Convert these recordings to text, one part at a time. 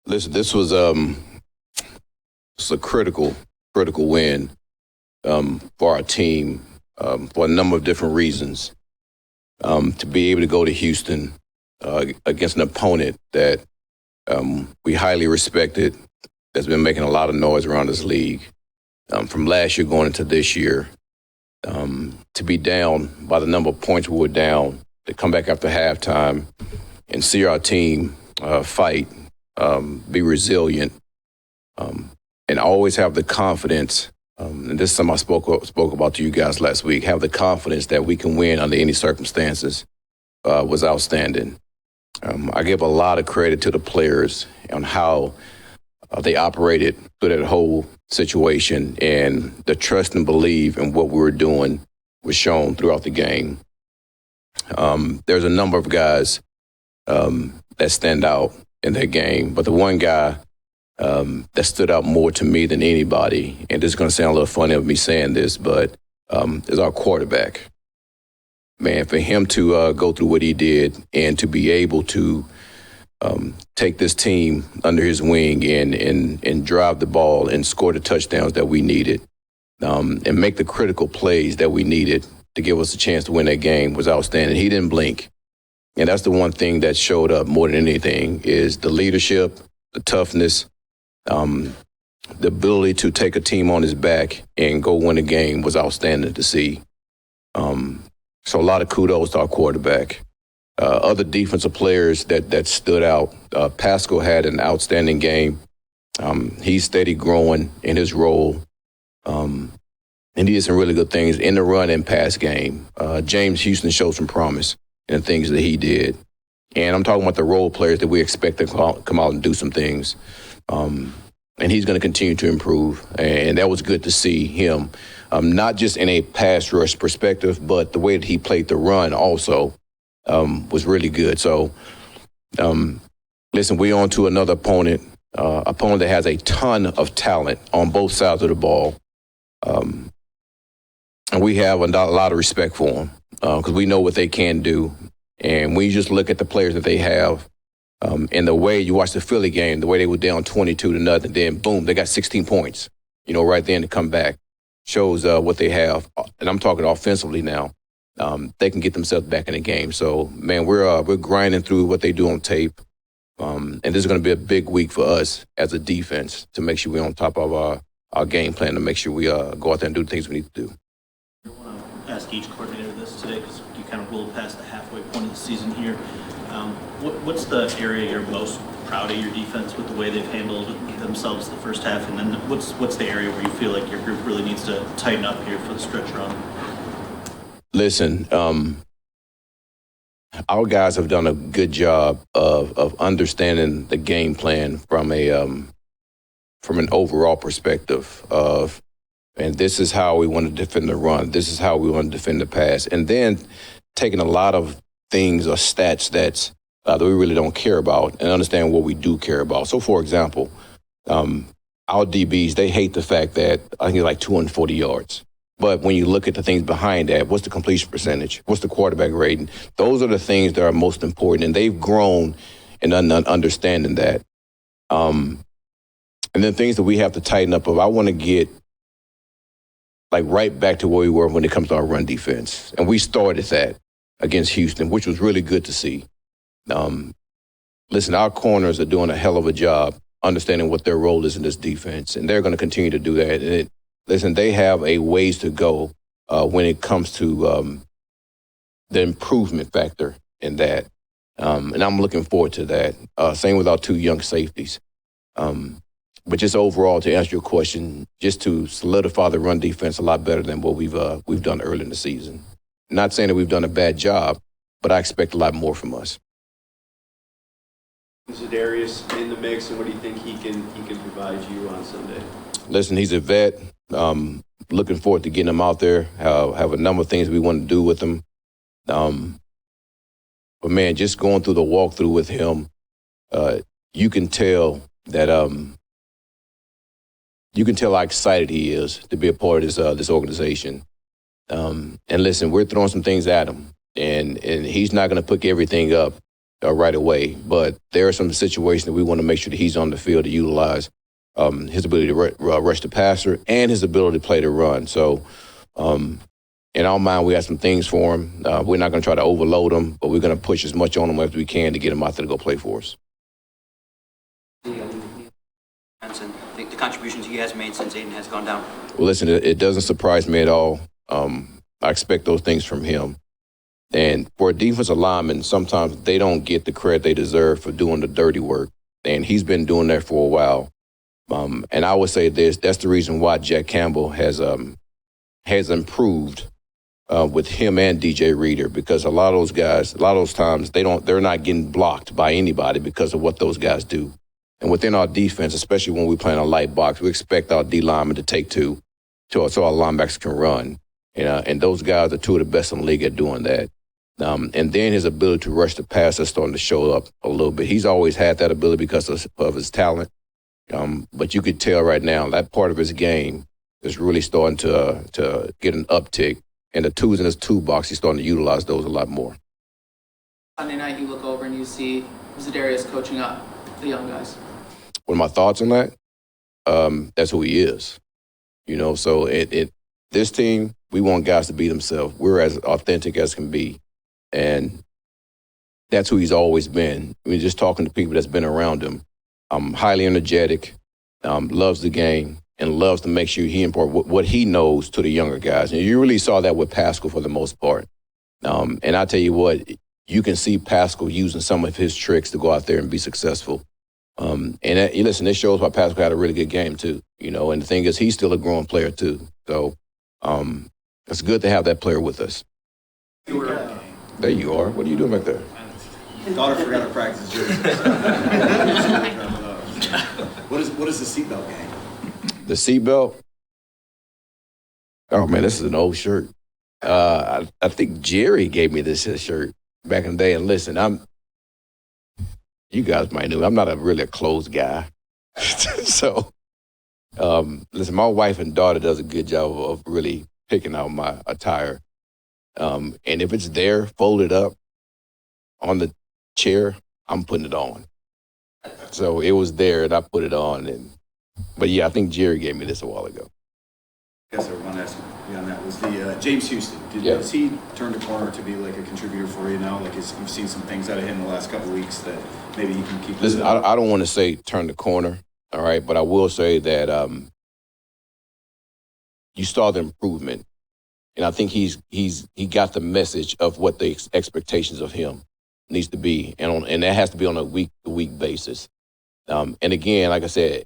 Listen, this was a critical win for our team for a number of different reasons. To be able to go to Houston against an opponent that we highly respected, that's been making a lot of noise around this league from last year going into this year. To be down by the number of points we were down, to come back after halftime and see our team fight, be resilient, and always have the confidence. And this is something I spoke about to you guys last week. Have the confidence that we can win under any circumstances was outstanding. I give a lot of credit to the players on how they operated through that whole situation, and the trust and belief in what we were doing was shown throughout the game. There's a number of guys that stand out in that game, but the one guy that stood out more to me than anybody, and this is going to sound a little funny of me saying this, but is our quarterback. Man, for him to go through what he did and to be able to take this team under his wing and drive the ball and score the touchdowns that we needed and make the critical plays that we needed to give us a chance to win that game was outstanding. He didn't blink. And that's the one thing that showed up more than anything is the leadership, the toughness, the ability to take a team on his back and go win a game was outstanding to see. So a lot of kudos to our quarterback. Other defensive players that stood out, Pascal had an outstanding game. He's steady growing in his role. And he did some really good things in the run and pass game. James Houston showed some promise in the things that he did. And I'm talking about the role players that we expect to come out and do some things. And he's going to continue to improve. And that was good to see him, not just in a pass rush perspective, but the way that he played the run also was really good. So, listen, we're on to another opponent that has a ton of talent on both sides of the ball. And we have a lot of respect for them because we know what they can do. And when you just look at the players that they have, and the way you watch the Philly game, the way they were down 22-0, then boom, they got 16 points, right then to come back, shows what they have. And I'm talking offensively now. They can get themselves back in the game. So, man, we're grinding through what they do on tape. And this is going to be a big week for us as a defense to make sure we're on top of our game plan, to make sure we go out there and do the things we need to do. I want to ask each coordinator this today because you kind of rolled past the halfway point of the season here. What's the area you're most proud of your defense with the way they've handled themselves the first half? And then what's the area where you feel like your group really needs to tighten up here for the stretch run? Listen, our guys have done a good job of understanding the game plan from an overall perspective of, and this is how we want to defend the run. This is how we want to defend the pass. And then taking a lot of things or stats that we really don't care about and understand what we do care about. So, for example, our DBs, they hate the fact that I think it's like 240 yards. But when you look at the things behind that, what's the completion percentage? What's the quarterback rating? Those are the things that are most important, and they've grown in understanding that. And then things that we have to tighten up of, I want to get like right back to where we were when it comes to our run defense. And we started that against Houston, which was really good to see. Listen, our corners are doing a hell of a job understanding what their role is in this defense, and they're going to continue to do that. And listen, they have a ways to go when it comes to the improvement factor in that. And I'm looking forward to that. Same with our two young safeties. But just overall, to answer your question, just to solidify the run defense a lot better than what we've done early in the season. Not saying that we've done a bad job, but I expect a lot more from us. Is Darius in the mix, and what do you think he can provide you on Sunday? Listen, he's a vet. Looking forward to getting him out there. Have a number of things we want to do with him. But man, just going through the walkthrough with him, you can tell that you can tell how excited he is to be a part of this organization. And listen, we're throwing some things at him, and he's not going to pick everything up right away. But there are some situations that we want to make sure that he's on the field to utilize his ability to rush the passer and his ability to play the run. So in our mind, we have some things for him. We're not going to try to overload him, but we're going to push as much on him as we can to get him out there to go play for us. The contributions he has made since Aiden has gone down. Well, listen, it doesn't surprise me at all. I expect those things from him. And for a defensive lineman, sometimes they don't get the credit they deserve for doing the dirty work. And he's been doing that for a while. And I would say this, that's the reason why Jack Campbell has improved with him and DJ Reader, because a lot of those guys, a lot of those times, they're not getting blocked by anybody because of what those guys do. And within our defense, especially when we play in a light box, we expect our D linemen to take two so our linebackers can run. And those guys are two of the best in the league at doing that. And then his ability to rush the pass is starting to show up a little bit. He's always had that ability because of his talent. But you could tell right now that part of his game is really starting to get an uptick. And the tools in his toolbox, he's starting to utilize those a lot more. Sunday night, you look over and you see Zadarius coaching up the young guys. What are my thoughts on that? That's who he is. So this team, we want guys to be themselves. We're as authentic as can be. And that's who he's always been. I mean, just talking to people that's been around him, highly energetic, loves the game, and loves to make sure he impart what he knows to the younger guys. And you really saw that with Pascal for the most part. And I tell you what, you can see Pascal using some of his tricks to go out there and be successful. Listen, this shows why Pascal had a really good game too. And the thing is, he's still a growing player too. So it's good to have that player with us. There you are. What are you doing back there? Daughter forgot to practice. What is the seatbelt game? The seatbelt? Oh, man, this is an old shirt. I think Jerry gave me this shirt back in the day. And listen, you guys might know, I'm not really a clothes guy. So, listen, my wife and daughter does a good job of really picking out my attire. And if it's there, folded up on the chair, I'm putting it on. So it was there, and I put it on. But yeah, I think Jerry gave me this a while ago. Yes, I want to ask you on that. Was the James Houston? Has he turned a corner to be like a contributor for you now? Like you've seen some things out of him in the last couple of weeks that maybe he can keep. Listen, I don't want to say turn the corner, all right, but I will say that you saw the improvement, and I think he got the message of what the expectations of him needs to be, and that has to be on a week-to-week basis. And again, like I said,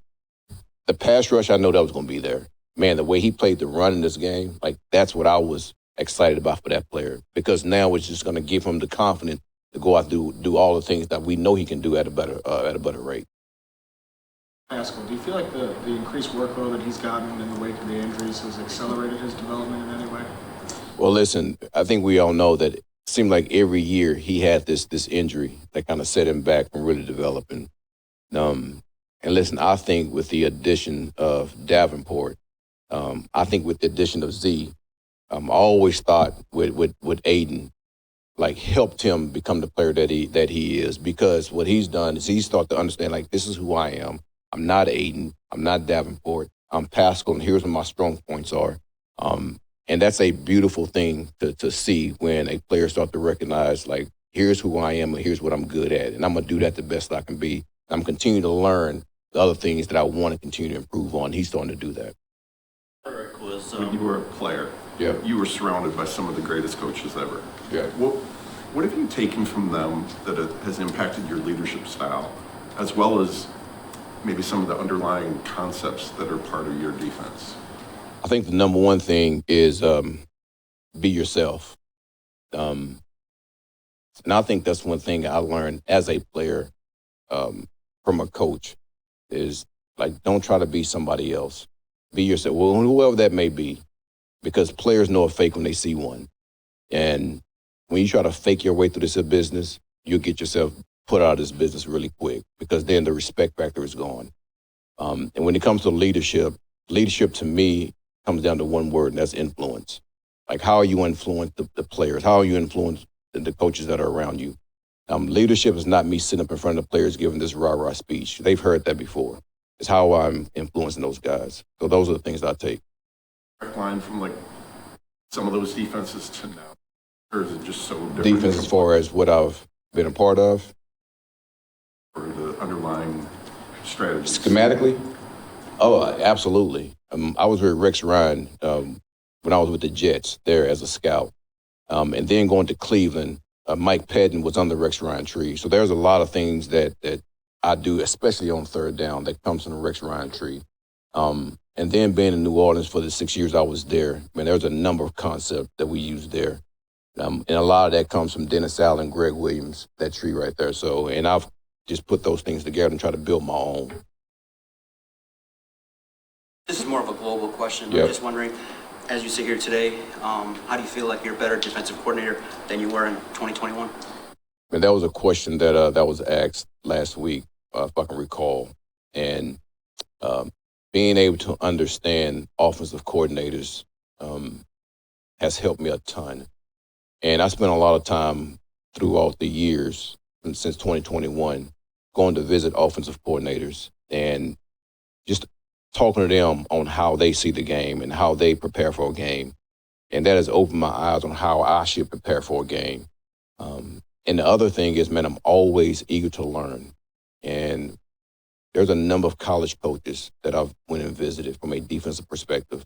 the pass rush, I know that was going to be there. Man, the way he played the run in this game, like that's what I was excited about for that player, because now it's just going to give him the confidence to go out and do all the things that we know he can do at a better rate. Pascal, do you feel like the increased workload that he's gotten in the wake of the injuries has accelerated his development in any way? Well, listen, I think we all know that it seemed like every year he had this injury that kind of set him back from really developing. And listen, I think with the addition of Davenport, I think with the addition of Z, I always thought with Aiden, like helped him become the player that he is, because what he's done is he's started to understand, like, this is who I am. I'm not Aiden. I'm not Davenport. I'm Pascal, and here's what my strong points are. And that's a beautiful thing to see when a player starts to recognize, like, here's who I am and here's what I'm good at, and I'm going to do that the best I can be. I'm continuing to learn the other things that I want to continue to improve on. He's starting to do that. When you were a player, Yeah. you were surrounded by some of the greatest coaches ever. Yeah. What have you taken from them that has impacted your leadership style, as well as maybe some of the underlying concepts that are part of your defense? I think the number one thing is be yourself. And I think that's one thing I learned as a player from a coach is, like, don't try to be somebody else. Be yourself, well, whoever that may be, because players know a fake when they see one. And when you try to fake your way through this business, you'll get yourself put out of this business really quick, because then the respect factor is gone. And when it comes to leadership to me comes down to one word, and that's influence. Like, how are you influence the players? How are you influence the coaches that are around you? Leadership is not me sitting up in front of the players giving this rah-rah speech. They've heard that before. It's how I'm influencing those guys. So those are the things that I take. Line from like some of those defenses to now, or is it just so different? Defense as far as what I've been a part of? Or the underlying strategy? Schematically? Oh, absolutely. I was with Rex Ryan when I was with the Jets there as a scout. And then going to Cleveland, Mike Pettin was on the Rex Ryan tree. So there's a lot of things that I do, especially on third down, that comes from the Rex Ryan tree. And then being in New Orleans for the 6 years I was there, there's a number of concepts that we use there. And a lot of that comes from Dennis Allen, Greg Williams, that tree right there. So, and I've just put those things together and try to build my own. This is more of a global question. Yep. I'm just wondering, as you sit here today, how do you feel like you're a better defensive coordinator than you were in 2021? And that was a question that was asked last week, if I can recall. And being able to understand offensive coordinators has helped me a ton. And I spent a lot of time throughout the years, since 2021, going to visit offensive coordinators and just talking to them on how they see the game and how they prepare for a game. And that has opened my eyes on how I should prepare for a game. And the other thing is, I'm always eager to learn. And there's a number of college coaches that I've went and visited from a defensive perspective,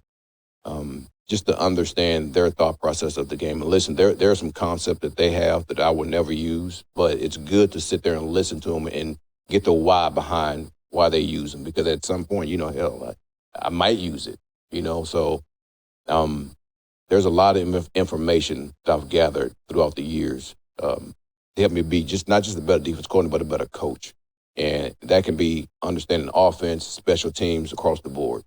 just to understand their thought process of the game. And listen, there are some concepts that they have that I would never use, but it's good to sit there and listen to them and get the why behind why they use them. Because at some point, hell, I might use it, So there's a lot of information that I've gathered throughout the years to help me be not just a better defense coordinator, but a better coach. And that can be understanding offense, special teams across the board.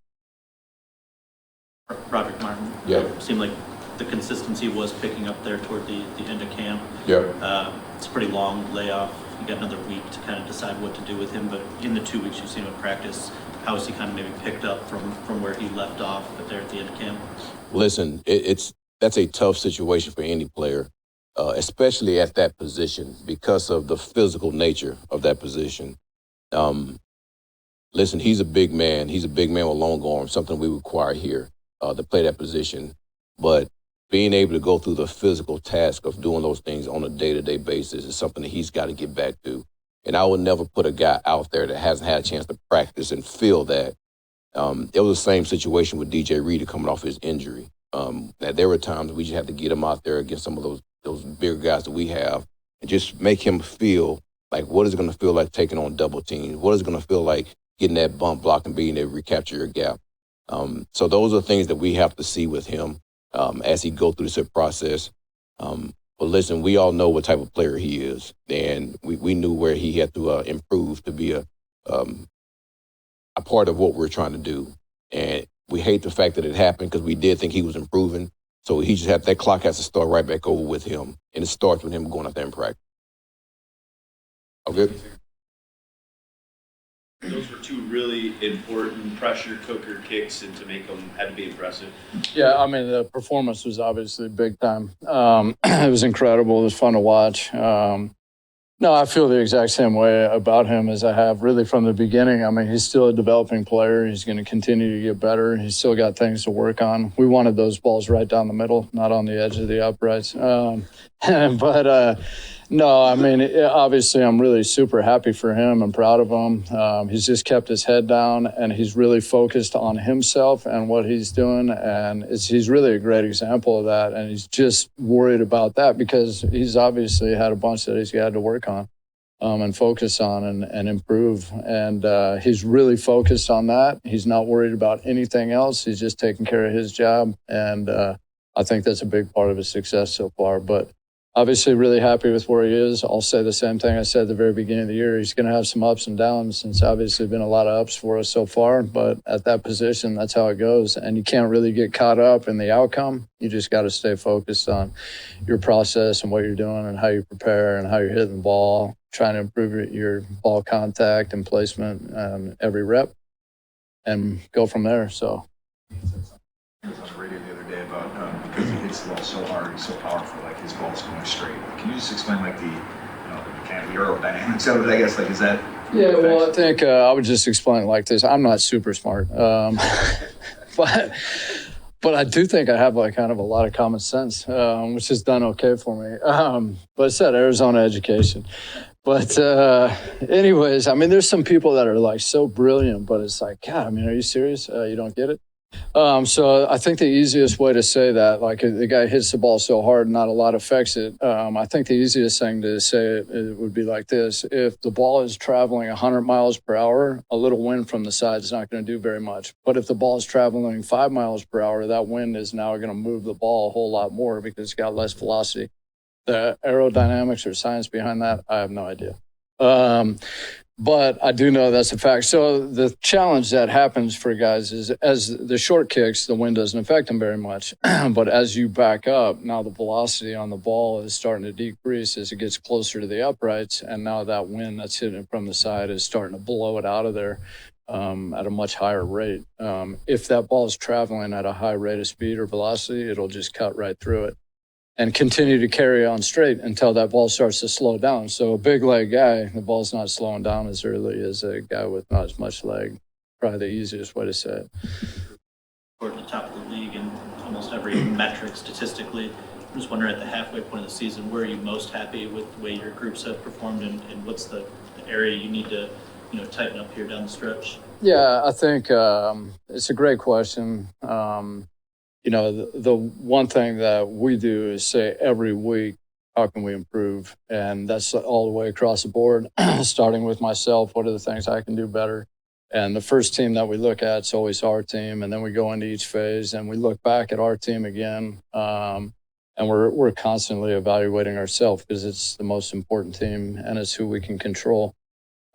Roderick Martin. Yeah. It seemed like the consistency was picking up there toward the end of camp. Yeah. It's a pretty long layoff. You got another week to kind of decide what to do with him. But in the 2 weeks you've seen him in practice, how has he kind of maybe picked up from where he left off there at the end of camp? Listen, that's a tough situation for any player, especially at that position because of the physical nature of that position. Listen, he's a big man. He's a big man with long arms, something we require here to play that position. But being able to go through the physical task of doing those things on a day-to-day basis is something that he's got to get back to. And I would never put a guy out there that hasn't had a chance to practice and feel that. It was the same situation with DJ Reader coming off his injury. That there were times we just had to get him out there against some of those bigger guys that we have and just make him feel like, what is it going to feel like taking on double teams? What is it going to feel like getting that bump block and being able to recapture your gap? So those are things that we have to see with him as he goes through this process. But listen, we all know what type of player he is, and we knew where he had to improve to be a part of what we're trying to do. And we hate the fact that it happened because we did think he was improving. So that clock has to start right back over with him, and it starts with him going out there and practice. Okay. Those were two really important pressure cooker kicks, and to make them had to be impressive. Yeah, the performance was obviously big time. It was incredible. It was fun to watch. No, I feel the exact same way about him as I have really from the beginning. He's still a developing player. He's going to continue to get better. He's still got things to work on. We wanted those balls right down the middle, not on the edge of the uprights. No, obviously I'm really super happy for him and proud of him. He's just kept his head down, and he's really focused on himself and what he's doing. And he's really a great example of that. And he's just worried about that because he's obviously had a bunch that he's had to work on and focus on and improve. And he's really focused on that. He's not worried about anything else. He's just taking care of his job. And I think that's a big part of his success so far. But obviously really happy with where he is. I'll say the same thing I said at the very beginning of the year. He's going to have some ups and downs, and it's obviously been a lot of ups for us so far. But at that position, that's how it goes. And you can't really get caught up in the outcome. You just got to stay focused on your process and what you're doing and how you prepare and how you're hitting the ball, trying to improve your ball contact and placement every rep and go from there. So. I was on the radio the other day about because he hits the ball so hard, he's so powerful, like his ball's going straight. Can you just explain the kind of the aerodynamics of it, I guess, like, is that? Yeah, well, I think I would just explain it like this. I'm not super smart, but I do think I have like kind of a lot of common sense, which has done okay for me. But I said Arizona education. But anyways, I mean, there's some people that are like so brilliant, but it's like, God, I mean, are you serious? You don't get it? So I think the easiest way to say that, like the guy hits the ball so hard, not a lot affects it. I think the easiest thing to say it would be like this. If the ball is traveling 100 miles per hour, a little wind from the side is not going to do very much. But if the ball is traveling 5 miles per hour, that wind is now going to move the ball a whole lot more because it's got less velocity. The aerodynamics or science behind that, I have no idea. But I do know that's a fact. So the challenge that happens for guys is as the short kicks, the wind doesn't affect them very much. But as you back up, now the velocity on the ball is starting to decrease as it gets closer to the uprights. And now that wind that's hitting it from the side is starting to blow it out of there at a much higher rate. If that ball is traveling at a high rate of speed or velocity, it'll just cut right through it and continue to carry on straight until that ball starts to slow down. So a big leg guy, the ball's not slowing down as early as a guy with not as much leg. Probably the easiest way to say it. We're at the top of the league in almost every metric statistically. I'm just wondering, at the halfway point of the season, where are you most happy with the way your groups have performed, and what's the area you need to tighten up here down the stretch? Yeah, I think it's a great question. The one thing that we do is say every week, how can we improve? And that's all the way across the board, starting with myself. What are the things I can do better? And the first team that we look at is always our team. And then we go into each phase and we look back at our team again. And we're constantly evaluating ourselves because it's the most important team and it's who we can control.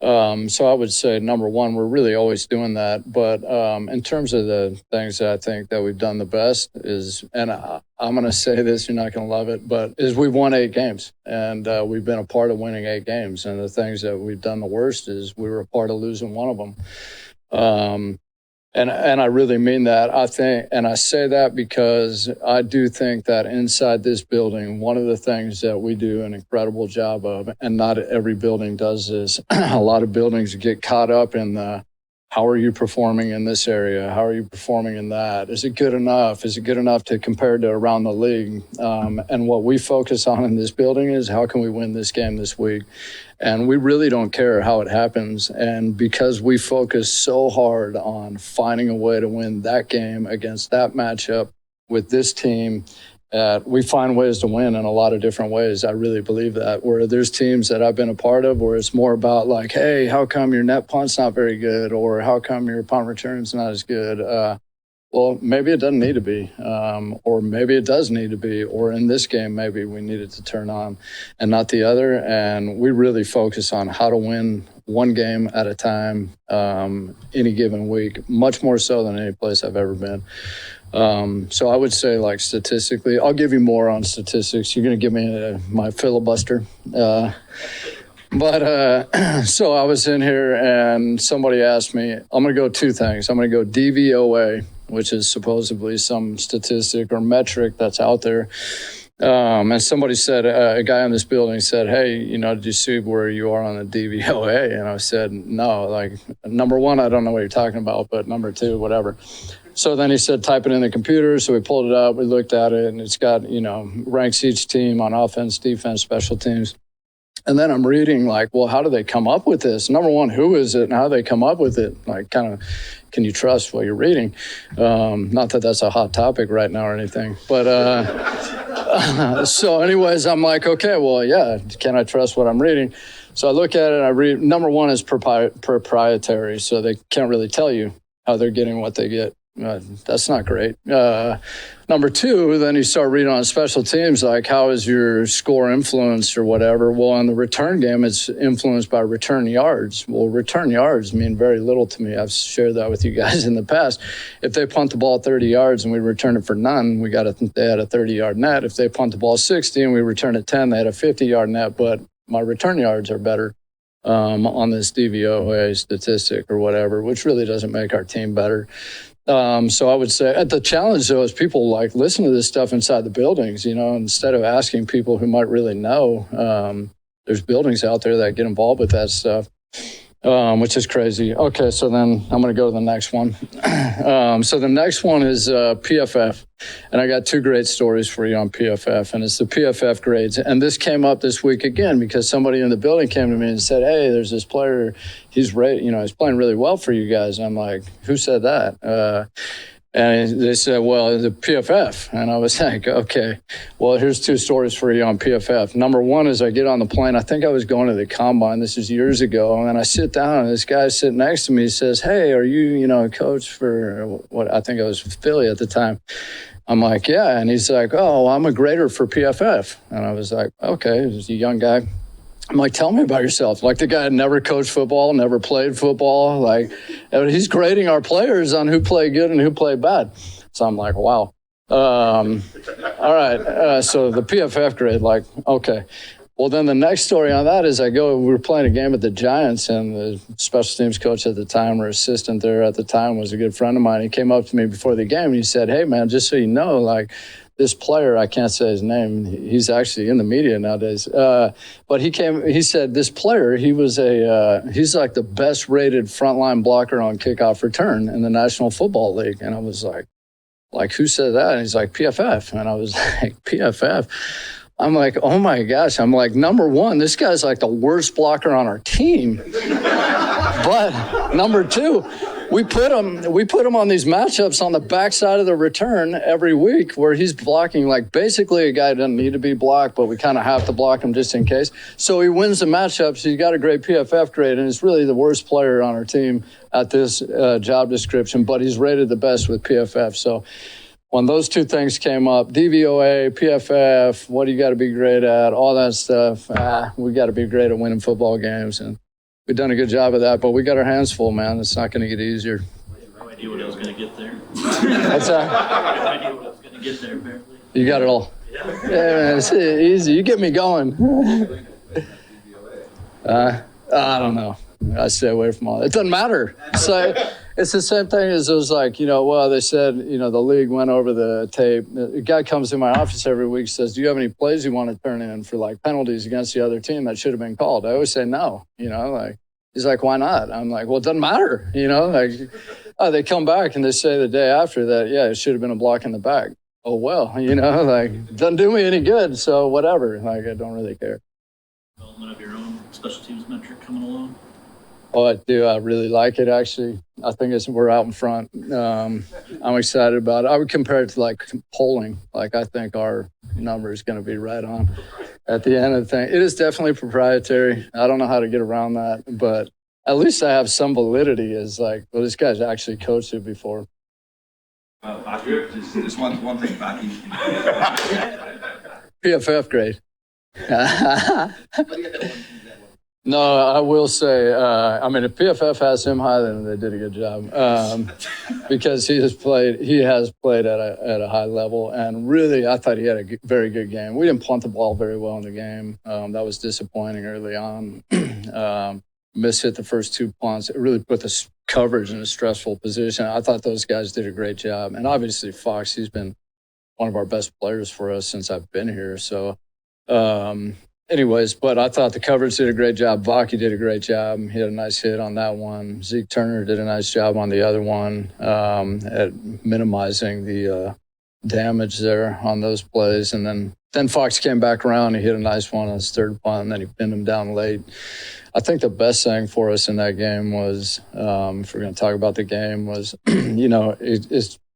So I would say, number one, we're really always doing that. But in terms of the things that I think that we've done the best is, and I'm going to say this, you're not going to love it, but is we've won 8 games. And we've been a part of winning 8 games. And the things that we've done the worst is we were a part of losing one of them. And I really mean that. I think, and I say that because I do think that inside this building, one of the things that we do an incredible job of, and not every building does this, a lot of buildings get caught up in the, how are you performing in this area? How are you performing in that? Is it good enough? Is it good enough to compare to around the league? And what we focus on in this building is how can we win this game this week? And we really don't care how it happens. And because we focus so hard on finding a way to win that game against that matchup with this team, we find ways to win in a lot of different ways. I really believe that. Where there's teams that I've been a part of where it's more about like, hey, how come your net punt's not very good? Or how come your punt return's not as good? Well, maybe it doesn't need to be, or maybe it does need to be, or in this game, maybe we needed to turn on and not the other. And we really focus on how to win one game at a time, any given week, much more so than any place I've ever been. So I would say, like, statistically, I'll give you more on statistics. You're going to give me my filibuster. But so I was in here and somebody asked me, I'm going to go 2 things. I'm going to go DVOA, which is supposedly some statistic or metric that's out there. And somebody said, a guy in this building said, hey, did you see where you are on the DVOA? And I said, no, like, number one, I don't know what you're talking about, but number 2, whatever. So then he said, type it in the computer. So we pulled it up, we looked at it, and it's got, ranks each team on offense, defense, special teams. And then I'm reading like, well, how do they come up with this? Number one, who is it and how do they come up with it? Like, kind of, can you trust what you're reading? Not that that's a hot topic right now or anything. But so anyways, I'm like, okay, well, yeah, can I trust what I'm reading? So I look at it and I read, number one is proprietary. So they can't really tell you how they're getting what they get. That's not great. Number 2, then you start reading on special teams, like how is your score influenced or whatever. Well, in the return game, it's influenced by return yards. Well, return yards mean very little to me. I've shared that with you guys in the past. If they punt the ball 30 yards and we return it for none, they had a 30-yard net. If they punt the ball 60 and we return it 10, they had a 50-yard net. But my return yards are better on this DVOA statistic or whatever, which really doesn't make our team better. So I would say the challenge, though, is people like listen to this stuff inside the buildings, instead of asking people who might really know. there's buildings out there that get involved with that stuff. Which is crazy. Okay, so then I'm going to go to the next one. So the next one is PFF. And I got two great stories for you on PFF, and it's the PFF grades. And this came up this week again because somebody in the building came to me and said, hey, there's this player, he's playing really well for you guys. And I'm like, who said that? And they said, well, the PFF. And I was like, okay, well, here's two stories for you on PFF. Number one is I get on the plane. I think I was going to the combine. This is years ago. And I sit down, and this guy sitting next to me says, hey, are you, a coach for what I think I was Philly at the time? I'm like, yeah. And he's like, oh, I'm a grader for PFF. And I was like, okay, he's a young guy. I'm like, tell me about yourself. Like, the guy had never coached football, never played football. Like, he's grading our players on who played good and who played bad. So I'm like, wow. All right. So the PFF grade, like, okay. Well, then the next story on that is we were playing a game at the Giants, and the special teams coach at the time, or assistant there at the time, was a good friend of mine. He came up to me before the game, and he said, hey, man, just so you know, like, this player, I can't say his name. He's actually in the media nowadays. But he said this player, he's like the best rated frontline blocker on kickoff return in the National Football League. And I was like, who said that? And he's like, PFF. And I was like, PFF? I'm like, oh my gosh. I'm like, number one, this guy's like the worst blocker on our team. But number two, we put him on these matchups on the backside of the return every week where he's blocking, like, basically a guy doesn't need to be blocked, but we kind of have to block him just in case. So he wins the matchups. He's got a great PFF grade, and he's really the worst player on our team at this job description, but he's rated the best with PFF. So when those two things came up, DVOA, PFF, what do you got to be great at, all that stuff, we got to be great at winning football games. And we've done a good job of that, but we got our hands full, man. It's not going to get easier. No idea what I was going to get there. What's that? No idea what I was going to get there, apparently. You got it all. Yeah. Yeah, man, it's easy. You get me going. I don't know. I stay away from all that. It doesn't matter. So it's the same thing as it was like, they said, the league went over the tape. A guy comes in my office every week, says, do you have any plays you want to turn in for, like, penalties against the other team that should have been called? I always say no, he's like, why not? I'm like, well, it doesn't matter, they come back and they say the day after that, yeah, it should have been a block in the back. Oh, well, doesn't do me any good, so whatever. Like, I don't really care. Development of your own special teams metric coming along? Oh, I do. I really like it, actually. I think we're out in front. I'm excited about it. I would compare it to, like, polling. Like, I think our number is going to be right on at the end of the thing. It is definitely proprietary. I don't know how to get around that, but at least I have some validity as, like, well, this guy's actually coached it before. Baki, just one thing, Baki. PFF grade. No, I will say, if PFF has him high, then they did a good job because he has played at a high level, and really, I thought he had a very good game. We didn't punt the ball very well in the game. That was disappointing early on. Mishit the first two punts. It really put the coverage in a stressful position. I thought those guys did a great job, and obviously Fox, he's been one of our best players for us since I've been here. So. Anyways, but I thought the coverage did a great job. Vaki did a great job. He had a nice hit on that one. Zeke Turner did a nice job on the other one at minimizing the damage there on those plays. And then Fox came back around. He hit a nice one on his third punt, and then he pinned him down late. I think the best thing for us in that game was, if we're going to talk about the game, was,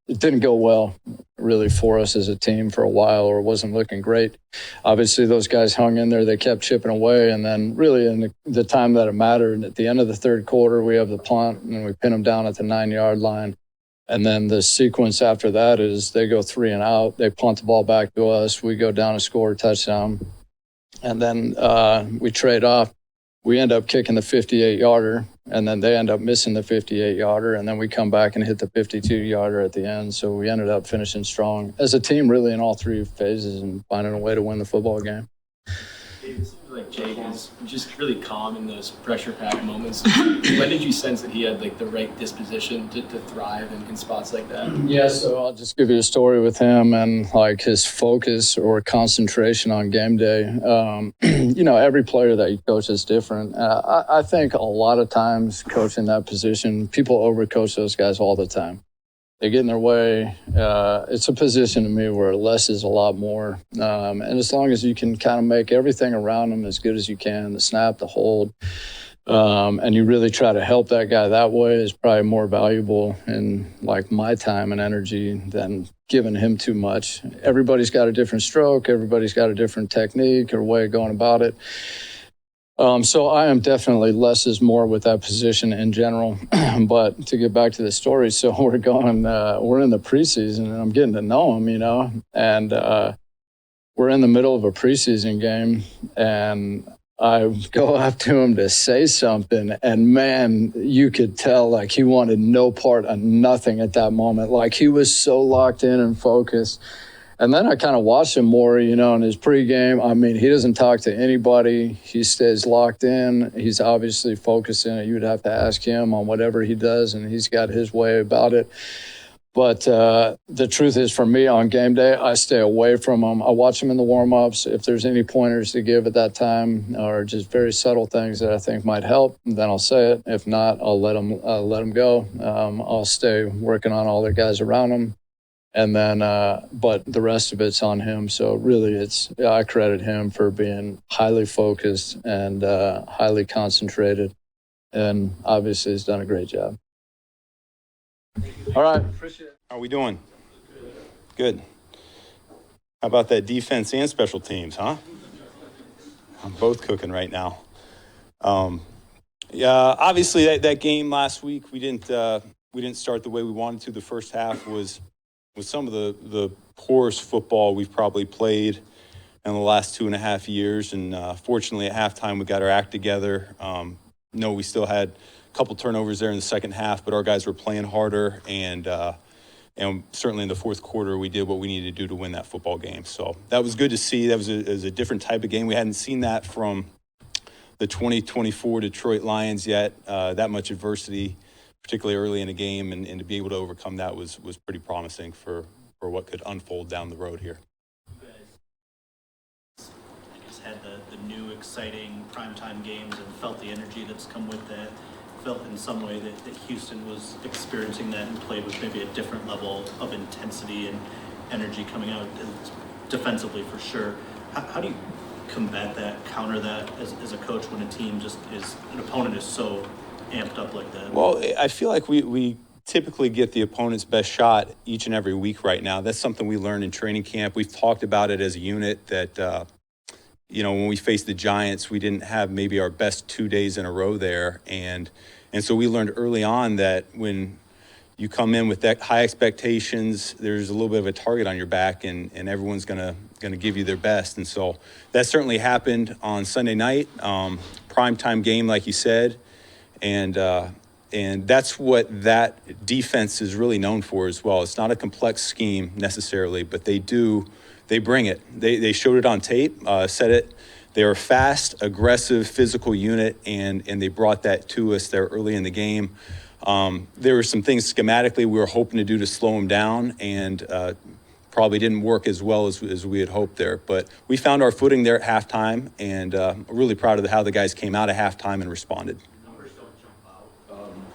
it didn't go well really for us as a team for a while, or it wasn't looking great. Obviously, those guys hung in there. They kept chipping away. And then really in the time that it mattered, at the end of the third quarter, we have the punt, and we pin them down at the 9-yard line. And then the sequence after that is they go 3 and out. They punt the ball back to us. We go down and score a touchdown. And then we trade off. We end up kicking the 58-yarder, and then they end up missing the 58-yarder, and then we come back and hit the 52-yarder at the end. So we ended up finishing strong as a team, really, in all three phases and finding a way to win the football game. It seems like Jake just really calm in those pressure-packed moments. When did you sense that he had like the right disposition to thrive in spots like that? Yeah, so I'll just give you a story with him and like his focus or concentration on game day. Every player that you coach is different. I think a lot of times coaching that position, people overcoach those guys all the time. They get in their way. It's a position to me where less is a lot more. And as long as you can kind of make everything around them as good as you can, the snap, the hold, and you really try to help that guy that way is probably more valuable in like my time and energy than giving him too much. Everybody's got a different stroke. Everybody's got a different technique or way of going about it. So I am definitely less is more with that position in general. But to get back to the story, so we're in the preseason and I'm getting to know him, and we're in the middle of a preseason game and I go up to him to say something and man, you could tell like he wanted no part of nothing at that moment. Like he was so locked in and focused. And then I kind of watched him more, in his pregame. I mean, he doesn't talk to anybody. He stays locked in. He's obviously focusing. You would have to ask him on whatever he does, and he's got his way about it. But the truth is, for me, on game day, I stay away from him. I watch him in the warm-ups. If there's any pointers to give at that time or just very subtle things that I think might help, then I'll say it. If not, I'll let him go. I'll stay working on all the guys around him. And then, but the rest of it's on him. So really I credit him for being highly focused and highly concentrated. And obviously he's done a great job. All right. How are we doing? Good. How about that defense and special teams, huh? I'm both cooking right now. Obviously that game last week, we didn't start the way we wanted to. The first half was some of the poorest football we've probably played in the last 2.5 years. And fortunately, at halftime, we got our act together. We still had a couple turnovers there in the second half, but our guys were playing harder. And certainly in the fourth quarter, we did what we needed to do to win that football game. So that was good to see. That was a different type of game. We hadn't seen that from the 2024 Detroit Lions yet, that much adversity, particularly early in the game, and to be able to overcome that was pretty promising for what could unfold down the road here. You guys, I guess, had the new exciting primetime games and felt the energy that's come with that. Felt in some way that Houston was experiencing that and played with maybe a different level of intensity and energy coming out defensively for sure. How do you combat that, counter that as a coach when a team an opponent is so amped up like that? Well, I feel like we typically get the opponent's best shot each and every week right now. That's something we learned in training camp. We've talked about it as a unit that, when we faced the Giants, we didn't have maybe our best 2 days in a row there. And so we learned early on that when you come in with that high expectations, there's a little bit of a target on your back and everyone's gonna give you their best. And so that certainly happened on Sunday night, primetime game, like you said. And that's what that defense is really known for as well. It's not a complex scheme necessarily, but they bring it. They showed it on tape, said it. They were a fast, aggressive, physical unit, and they brought that to us there early in the game. There were some things schematically we were hoping to do to slow them down, and probably didn't work as well as we had hoped there. But we found our footing there at halftime, and really proud of how the guys came out at halftime and responded.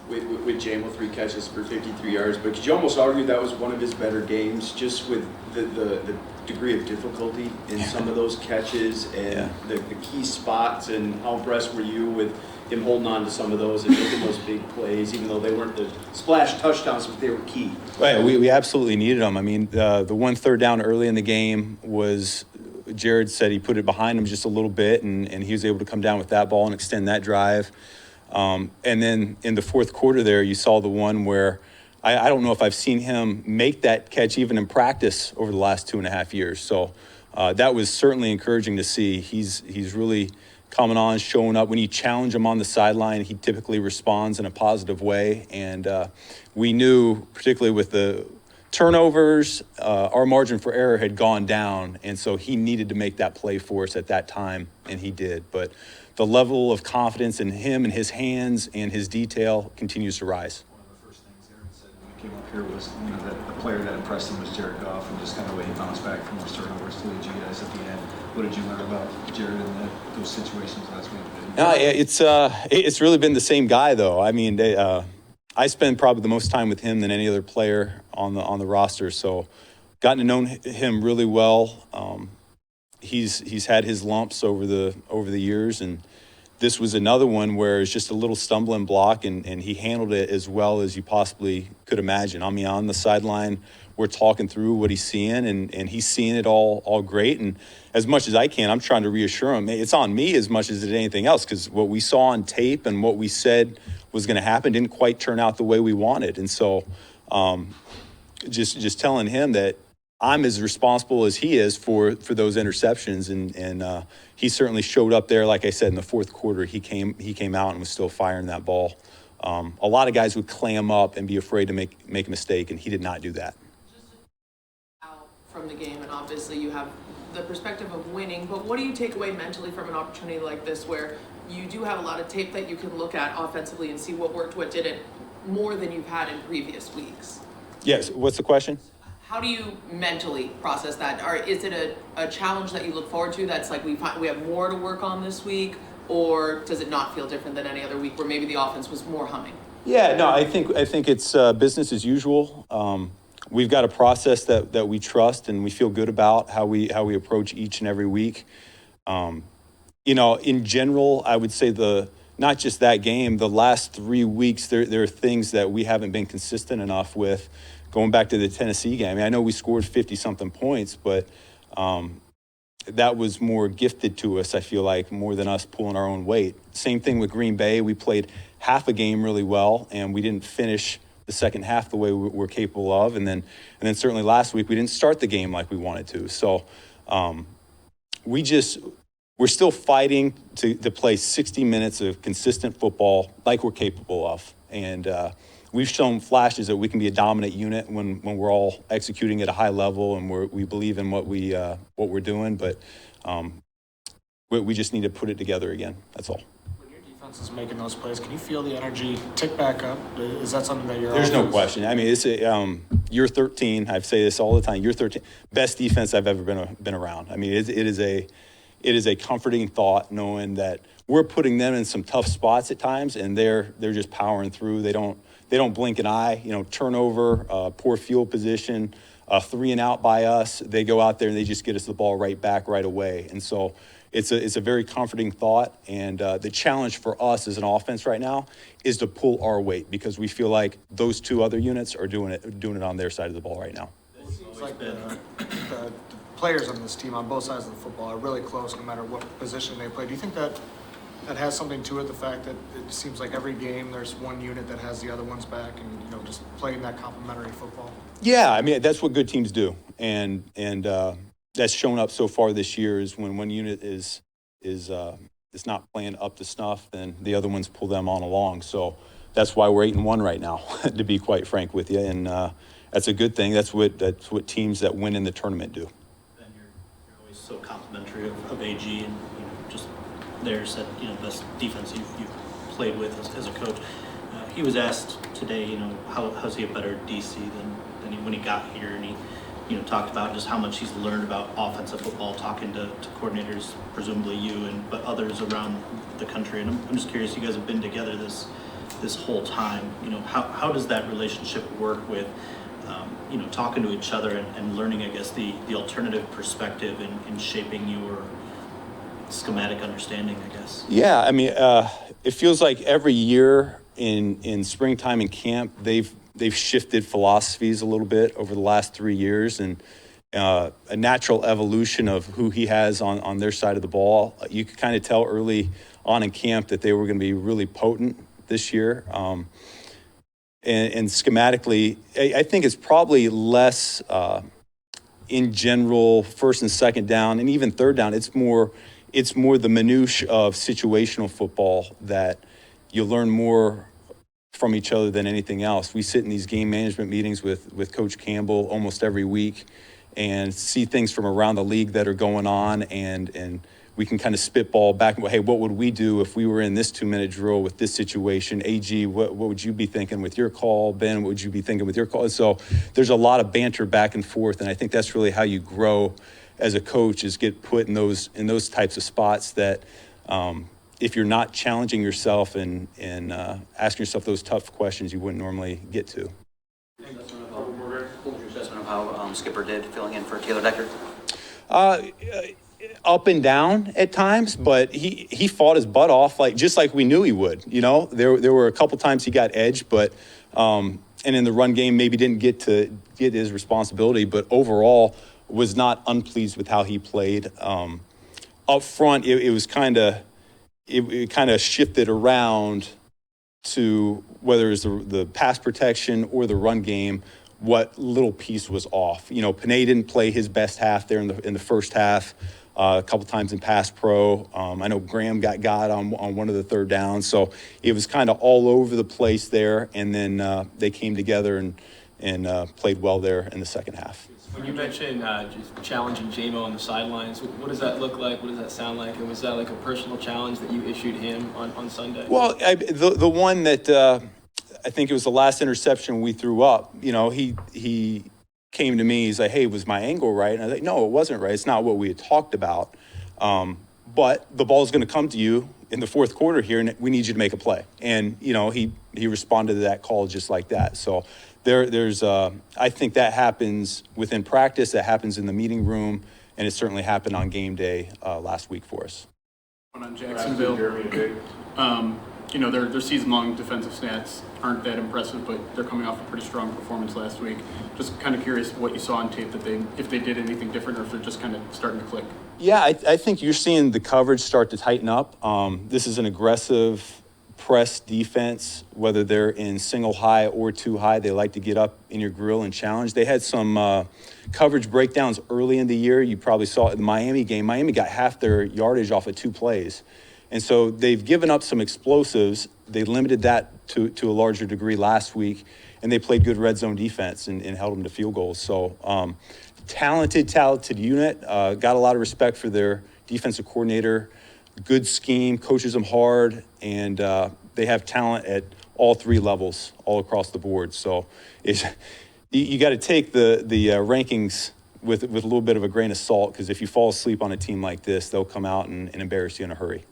With Jamal 3 catches for 53 yards, but could you almost argue that was one of his better games, just with the degree of difficulty in some of those catches and the key spots, and how impressed were you with him holding on to some of those and making those big plays, even though they weren't the splash touchdowns, but they were key? Right, we absolutely needed them. I mean, the 1 third down early in the game was, Jared said he put it behind him just a little bit, and he was able to come down with that ball and extend that drive. And then in the fourth quarter there, you saw the one where I don't know if I've seen him make that catch even in practice over the last 2.5 years. So that was certainly encouraging to see. He's really coming on, showing up. When you challenge him on the sideline, he typically responds in a positive way. And we knew, particularly with the turnovers, our margin for error had gone down. And so he needed to make that play for us at that time, and he did. But the level of confidence in him and his hands and his detail continues to rise. One of the first things Aaron said when he came up here was, that the player that impressed him was Jared Goff, and just kind of the way he bounced back from those turnovers to lead you guys at the end. What did you learn about Jared in those situations last week? It's really been the same guy, though. I mean, I spend probably the most time with him than any other player on the roster, so gotten to know him really well. He's had his lumps over the years, and this was another one where it's just a little stumbling block, and he handled it as well as you possibly could imagine. I mean, on the sideline, we're talking through what he's seeing, and he's seeing it all great. And as much as I can, I'm trying to reassure him. It's on me as much as it's anything else, because what we saw on tape and what we said was going to happen didn't quite turn out the way we wanted. And so just telling him that I'm as responsible as he is for those interceptions, and he certainly showed up there. Like I said, in the fourth quarter, he came out and was still firing that ball. A lot of guys would clam up and be afraid to make a mistake, and he did not do that. Out from the game, and obviously you have the perspective of winning, but what do you take away mentally from an opportunity like this, where you do have a lot of tape that you can look at offensively and see what worked, what didn't, more than you've had in previous weeks? Yes. What's the question? How do you mentally process that? Or is it a challenge that you look forward to that's like we have more to work on this week, or does it not feel different than any other week where maybe the offense was more humming? Yeah, no, I think it's business as usual. We've got a process that we trust and we feel good about how we approach each and every week. In general, I would say not just that game, the last 3 weeks, there are things that we haven't been consistent enough with. Going back to the Tennessee game, I mean, I know we scored 50-something points, but that was more gifted to us, I feel like, more than us pulling our own weight. Same thing with Green Bay. We played half a game really well, and we didn't finish the second half the way we're capable of. And then certainly last week, we didn't start the game like we wanted to. So we're still fighting to play 60 minutes of consistent football like we're capable of. And we've shown flashes that we can be a dominant unit when we're all executing at a high level and we believe in what we're doing. But we just need to put it together again. That's all. When your defense is making those plays, can you feel the energy tick back up? Is that something that you're? There's no question. I mean, it's year 13. I say this all the time. Year 13, best defense I've ever been around. I mean, it is a comforting thought knowing that we're putting them in some tough spots at times, and they're just powering through. They don't blink an eye. Turnover, poor field position, 3 and out by us. They go out there and they just get us the ball right back right away. And so it's a very comforting thought. And the challenge for us as an offense right now is to pull our weight, because we feel like those 2 other units are doing it on their side of the ball right now. It seems like the players on this team on both sides of the football are really close no matter what position they play. Do you think that has something to it, the fact that it seems like every game there's one unit that has the other one's back, and just playing that complementary football? Yeah, I mean, that's what good teams do, and that's shown up so far this year. Is when one unit is not playing up to snuff, then the other ones pull them on along. So that's why we're 8-1 right now, to be quite frank with you, and that's a good thing. That's what teams that win in the tournament do. Ben, you're always so complimentary of AG, and just there's that best defense you've played with as a coach. He was asked today, how's he a better DC than when he got here, and he talked about just how much he's learned about offensive football, talking to coordinators, presumably you, but others around the country. And I'm just curious, you guys have been together this whole time. How does that relationship work with talking to each other and learning, I guess, the alternative perspective in shaping your schematic understanding, I guess? Yeah, I mean, it feels like every year in springtime and camp, they've shifted philosophies a little bit over the last 3 years, and a natural evolution of who he has on their side of the ball. You could kind of tell early on in camp that they were going to be really potent this year. And schematically, I think it's probably less in general first and second down, and even third down. It's more the minutiae of situational football that you learn more from each other than anything else. We sit in these game management meetings with Coach Campbell almost every week and see things from around the league that are going on, and we can kind of spitball back and go, hey, what would we do if we were in this 2-minute drill with this situation? AG, what would you be thinking with your call? Ben, what would you be thinking with your call? So there's a lot of banter back and forth, and I think that's really how you grow as a coach, is get put in those types of spots that if you're not challenging yourself and asking yourself those tough questions, you wouldn't normally get to. What was your assessment of how Skipper did filling in for Taylor Decker? Up and down at times, but he fought his butt off, just like we knew he would. You know, there were a couple times he got edged, but and in the run game maybe didn't get his responsibility, but overall was not unpleased with how he played. Up front, it was kind of shifted around to whether it was the pass protection or the run game, what little piece was off. You know, Panay didn't play his best half there in the first half. A couple times in pass pro. I know Graham got on one of the third downs, so it was kind of all over the place there. And then they came together and played well there in the second half. When you mentioned just challenging J-Mo on the sidelines, what does that look like? What does that sound like? And was that like a personal challenge that you issued him on Sunday? Well, the one that I think it was the last interception we threw up. You know, he came to me, he's like, hey, was my angle right? And I was like, no, it wasn't right. It's not what we had talked about. But the ball's going to come to you in the fourth quarter here, and we need you to make a play. And, you know, he responded to that call just like that. So there's I think that happens within practice, that happens in the meeting room, and it certainly happened on game day last week for us. On Jacksonville, you know, their season-long defensive stats aren't that impressive, but they're coming off a pretty strong performance last week. Just kind of curious what you saw on tape, if they did anything different, or if they're just kind of starting to click. Yeah, I think you're seeing the coverage start to tighten up. This is an aggressive press defense, whether they're in single high or two high. They like to get up in your grill and challenge. They had some coverage breakdowns early in the year. You probably saw it in the Miami game. Miami got half their yardage off of 2 plays. And so they've given up some explosives. They limited that to a larger degree last week, and they played good red zone defense and held them to field goals. So talented unit, got a lot of respect for their defensive coordinator, good scheme, coaches them hard, and they have talent at all 3 levels all across the board. So you got to take the rankings with a little bit of a grain of salt, because if you fall asleep on a team like this, they'll come out and embarrass you in a hurry.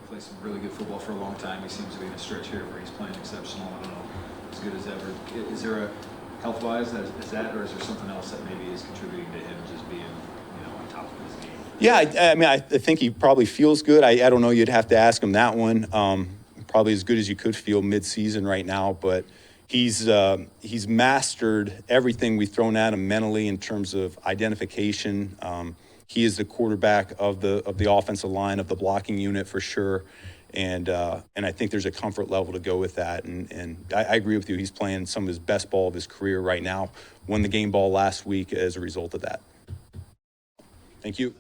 Played some really good football for a long time. He seems to be in a stretch here where he's playing exceptional. I don't know, as good as ever. Is there a health-wise, is that, or is there something else that maybe is contributing to him just being, you know, on top of his game? Yeah, I mean, I think he probably feels good. I don't know. You'd have to ask him that one. Probably as good as you could feel mid-season right now, but he's mastered everything we've thrown at him mentally in terms of identification. He is the quarterback of the offensive line, of the blocking unit for sure, and I think there's a comfort level to go with that. And I agree with you. He's playing some of his best ball of his career right now. Won the game ball last week as a result of that. Thank you.